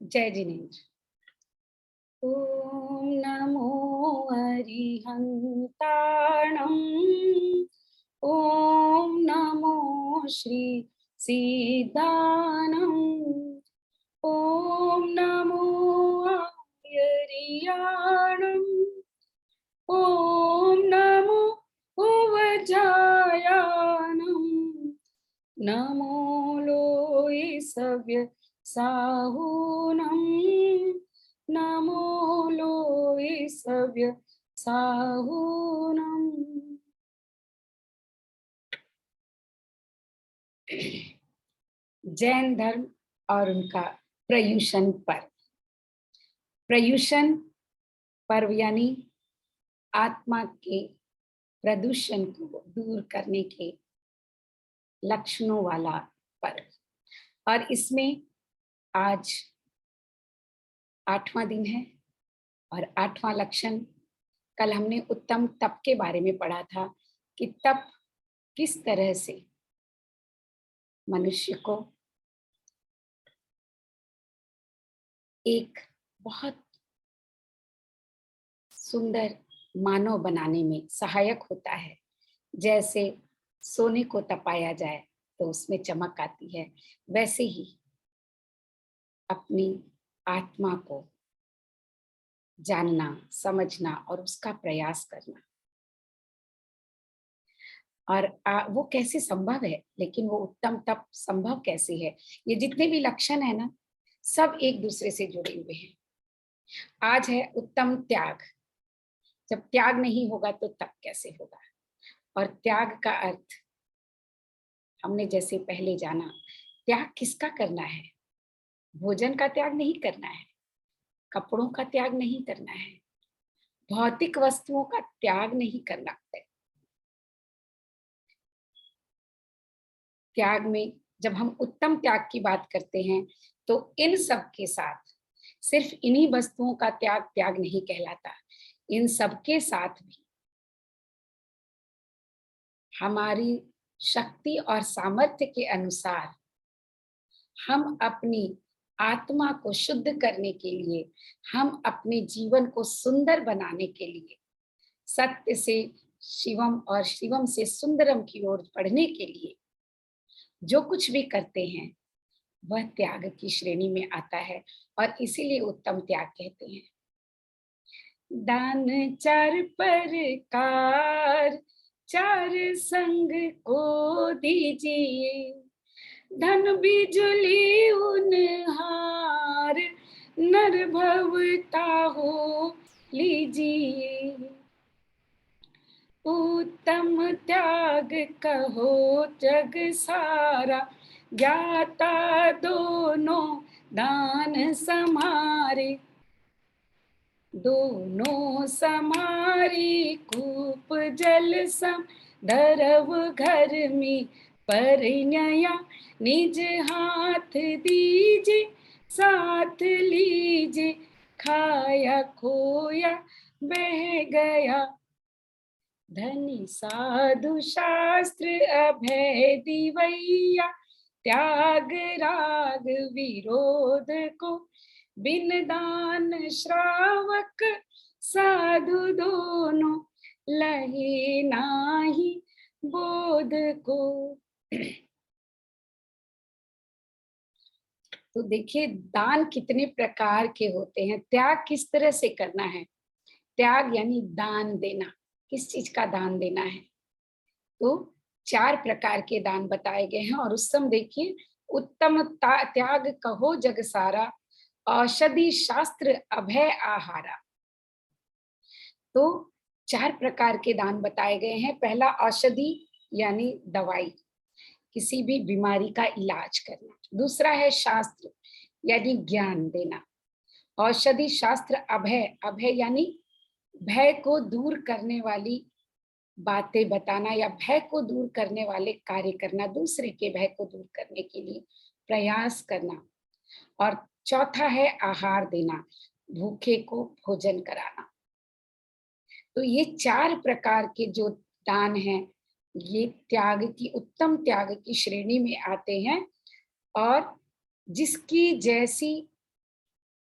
जय जिनेन्द्र। ओम नमो अरिहंताणं। ओम नमो श्री सिद्धानं। ओम नमो आर्याणं। ओम नमो उवजायानं। नमो लोय सव्य साहुनं। नमो लोय सव्य साहुनं। जैन धर्म और उनका प्रयुषण पर्व। प्रयुषण पर्व यानी आत्मा के प्रदूषण को दूर करने के लक्षणों वाला पर्व। और इसमें आज 8वां दिन है और 8वां लक्षण। कल हमने उत्तम तप के बारे में पढ़ा था कि तप किस तरह से मनुष्य को एक बहुत सुंदर मानव बनाने में सहायक होता है। जैसे सोने को तपाया जाए तो उसमें चमक आती है, वैसे ही अपनी आत्मा को जानना, समझना और उसका प्रयास करना। और वो कैसे संभव है, लेकिन वो उत्तम तप संभव कैसे है? ये जितने भी लक्षण है ना, सब एक दूसरे से जुड़े हुए हैं। आज है उत्तम त्याग। जब त्याग नहीं होगा तो तप कैसे होगा? और त्याग का अर्थ हमने जैसे पहले जाना, त्याग किसका करना है? भोजन का त्याग नहीं करना है, कपड़ों का त्याग नहीं करना है, भौतिक वस्तुओं का त्याग नहीं करना है। त्याग में जब हम उत्तम त्याग की बात करते हैं तो इन सब के साथ सिर्फ इन्हीं वस्तुओं का त्याग त्याग नहीं कहलाता। इन सब के साथ भी हमारी शक्ति और सामर्थ्य के अनुसार हम अपनी आत्मा को शुद्ध करने के लिए, हम अपने जीवन को सुंदर बनाने के लिए, सत्य से शिवम और शिवम से सुंदरम की ओर बढ़ने के लिए जो कुछ भी करते हैं वह त्याग की श्रेणी में आता है। और इसीलिए उत्तम त्याग कहते हैं। दान चार प्रकार चार संग को दीजिए, धन बिजुली उनहार नर भवता हो लीजिए। उत्तम त्याग कहो जग सारा, ज्ञाता दोनों दान समारे। दोनों समारी कूप जल सम, धरव घर में परिणया। निज हाथ दीजे साथ लीजे, खाया खोया बह गया। धनी साधु शास्त्र अभय दिवैया, त्याग राग विरोध को बिन दान श्रावक साधु दोनों लहे नाही बोध को। तो देखिए दान कितने प्रकार के होते हैं, त्याग किस तरह से करना है। त्याग यानी दान देना। किस चीज का दान देना है? तो 4 प्रकार के दान बताए गए हैं। और उस समय देखिए, उत्तम त्याग कहो जग सारा, औषधि शास्त्र अभय आहारा। तो 4 प्रकार के दान बताए गए हैं। पहला औषधि यानी दवाई, किसी भी बीमारी का इलाज करना। दूसरा है शास्त्र यानी ज्ञान देना। औषधि शास्त्र अभय, अभय यानी भय को दूर करने वाली बातें बताना या भय को दूर करने वाले कार्य करना, दूसरे के भय को दूर करने के लिए प्रयास करना। और चौथा है आहार देना, भूखे को भोजन कराना। तो ये 4 प्रकार के जो दान हैं, ये त्याग की, उत्तम त्याग की श्रेणी में आते हैं। और जिसकी जैसी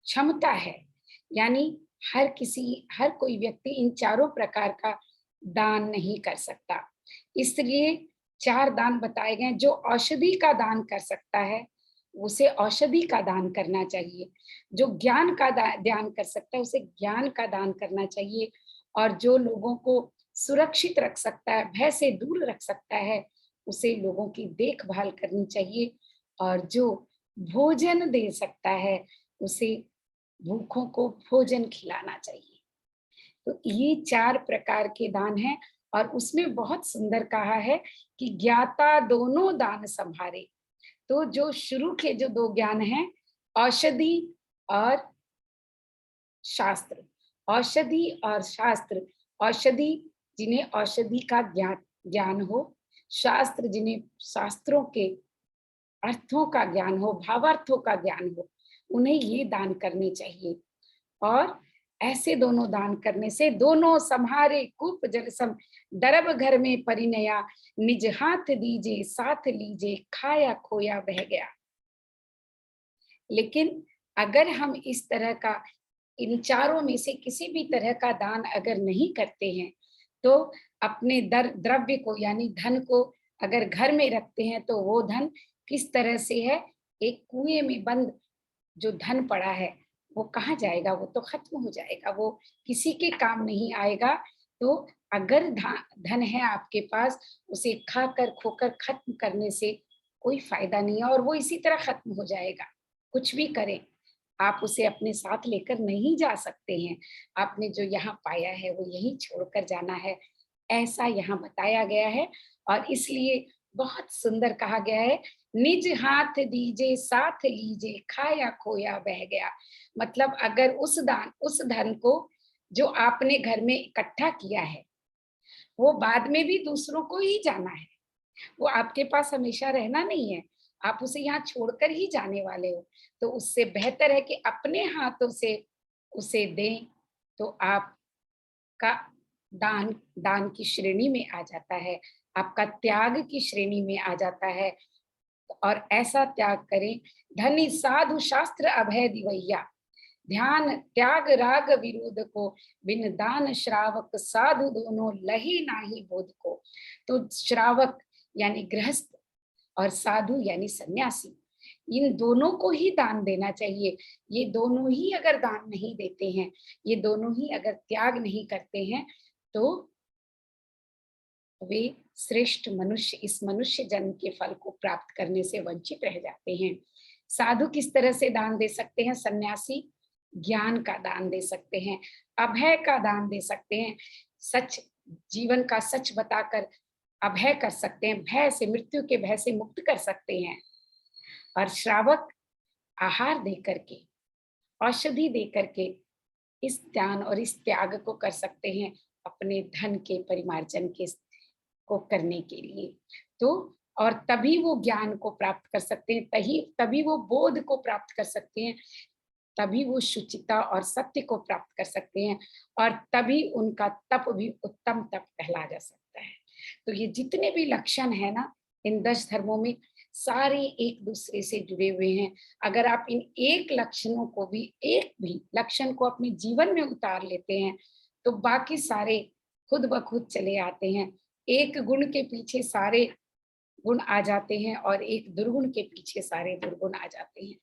क्षमता है, यानी हर कोई व्यक्ति इन चारों प्रकार का दान नहीं कर सकता। इसलिए 4 दान बताए गए। जो औषधि का दान कर सकता है, उसे औषधि का दान करना चाहिए। जो ज्ञान का दान कर सकता है, उसे ज्ञान का दान करना चाहिए। और जो लोगों को सुरक्षित रख सकता है, भय से दूर रख सकता है, उसे लोगों की देखभाल करनी चाहिए। और जो भोजन दे सकता है, उसे भूखों को भोजन खिलाना चाहिए। तो ये 4 प्रकार के दान हैं। और उसमें बहुत सुंदर कहा है कि ज्ञाता दोनों दान संभारे। तो जो शुरू के जो 2 ज्ञान हैं, औषधि और शास्त्र। औषधि और शास्त्र। औषधि जिन्हें औषधि का ज्ञान हो, शास्त्र जिन्हें शास्त्रों के अर्थों का ज्ञान हो, भावार्थों का ज्ञान हो, उन्हें ये दान करने चाहिए। और ऐसे दोनों दान करने से दोनों सम्हारे कूप जल सम, दरब घर में परिणया, निज हाथ दीजे साथ लीजे, खाया खोया बह गया। लेकिन अगर हम इस तरह का, इन चारों में से किसी भी तरह का दान अगर नहीं करते हैं, तो अपने द्रव्य को यानी धन को अगर घर में रखते हैं, तो वो धन किस तरह से है, एक कुएं में बंद जो धन पड़ा है, वो कहाँ जाएगा? वो तो खत्म हो जाएगा, वो किसी के काम नहीं आएगा। तो अगर धन है आपके पास, उसे खाकर खोकर खत्म करने से कोई फायदा नहीं है, और वो इसी तरह खत्म हो जाएगा। कुछ भी करें, आप उसे अपने साथ लेकर नहीं जा सकते हैं। आपने जो यहाँ पाया है, वो यहीं छोड़कर जाना है, ऐसा यहाँ बताया गया है। और इसलिए बहुत सुंदर कहा गया है, निज हाथ दीजे साथ लीजे, खाया खोया बह गया। मतलब अगर उस धन को जो आपने घर में इकट्ठा किया है, वो बाद में भी दूसरों को ही जाना है, वो आपके पास हमेशा रहना नहीं है। आप उसे यहाँ छोड़कर ही जाने वाले हो। तो उससे बेहतर है कि अपने हाथों से उसे दें, तो आपका दान दान की श्रेणी में आ जाता है, आपका त्याग की श्रेणी में आ जाता है। और ऐसा त्याग करें, धनी साधु शास्त्र अभय दिवैया, ध्यान त्याग राग विरोध को, बिन दान श्रावक साधु दोनों लही नाही बोध को। तो श्रावक यानी गृहस्थ, और साधु यानी सन्यासी, इन दोनों को ही दान देना चाहिए। ये दोनों ही अगर दान नहीं देते हैं, ये दोनों ही अगर त्याग नहीं करते हैं, तो वे श्रेष्ठ मनुष्य इस मनुष्य जन्म के फल को प्राप्त करने से वंचित रह जाते हैं। साधु किस तरह से दान दे सकते हैं? सन्यासी ज्ञान का दान दे सकते हैं, अभय का दान दे सकते हैं, सच, जीवन का सच बताकर अभय कर सकते हैं, भय से, मृत्यु के भय से मुक्त कर सकते हैं। और श्रावक आहार दे करके, औषधि दे करके इस ध्यान और इस त्याग को कर सकते हैं, अपने धन के परिमार्जन के को करने के लिए। तो और तभी वो ज्ञान को प्राप्त कर सकते हैं, तभी वो बोध को प्राप्त कर सकते हैं, तभी वो शुचिता और सत्य को प्राप्त कर सकते हैं, और तभी उनका तप भी उत्तम तप कहला जा सकता है। तो ये जितने भी लक्षण है ना, इन 10 धर्मों में, सारे एक दूसरे से जुड़े हुए हैं। अगर आप इन एक भी लक्षण को अपने जीवन में उतार लेते हैं, तो बाकी सारे खुद ब खुद चले आते हैं। एक गुण के पीछे सारे गुण आ जाते हैं, और एक दुर्गुण के पीछे सारे दुर्गुण आ जाते हैं।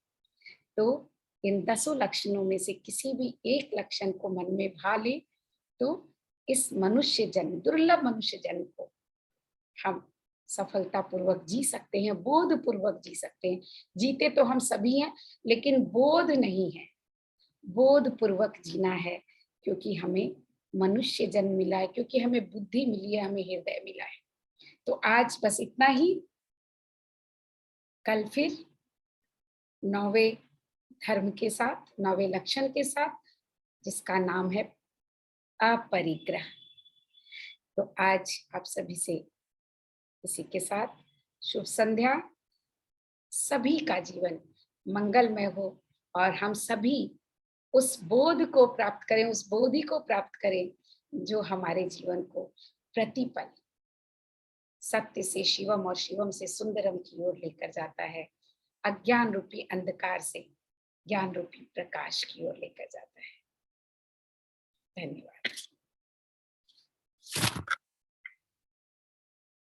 तो इन 10 लक्षणों में से किसी भी एक लक्षण को मन में भा ले, तो इस मनुष्य जन्म, दुर्लभ मनुष्य जन्म को हम सफलता पूर्वक जी सकते हैं, बोध पूर्वक जी सकते हैं। जीते तो हम सभी हैं, लेकिन बोध नहीं है। बोध पूर्वक जीना है, क्योंकि हमें मनुष्य जन्म मिला है, क्योंकि हमें बुद्धि मिली है, हमें हृदय मिला है। तो आज बस इतना ही। कल फिर 9वें धर्म के साथ, 9वें लक्षण के साथ, जिसका नाम है अपरिग्रह। तो आज आप सभी से इसी के साथ शुभ संध्या। सभी का जीवन मंगलमय हो, और हम सभी उस बोध को प्राप्त करें, उस बोधि को प्राप्त करें, जो हमारे जीवन को प्रतिपल सत्य से शिवम और शिवम से सुंदरम की ओर लेकर जाता है, अज्ञान रूपी अंधकार से ज्ञान रूपी प्रकाश की ओर लेकर जाता है। धन्यवाद।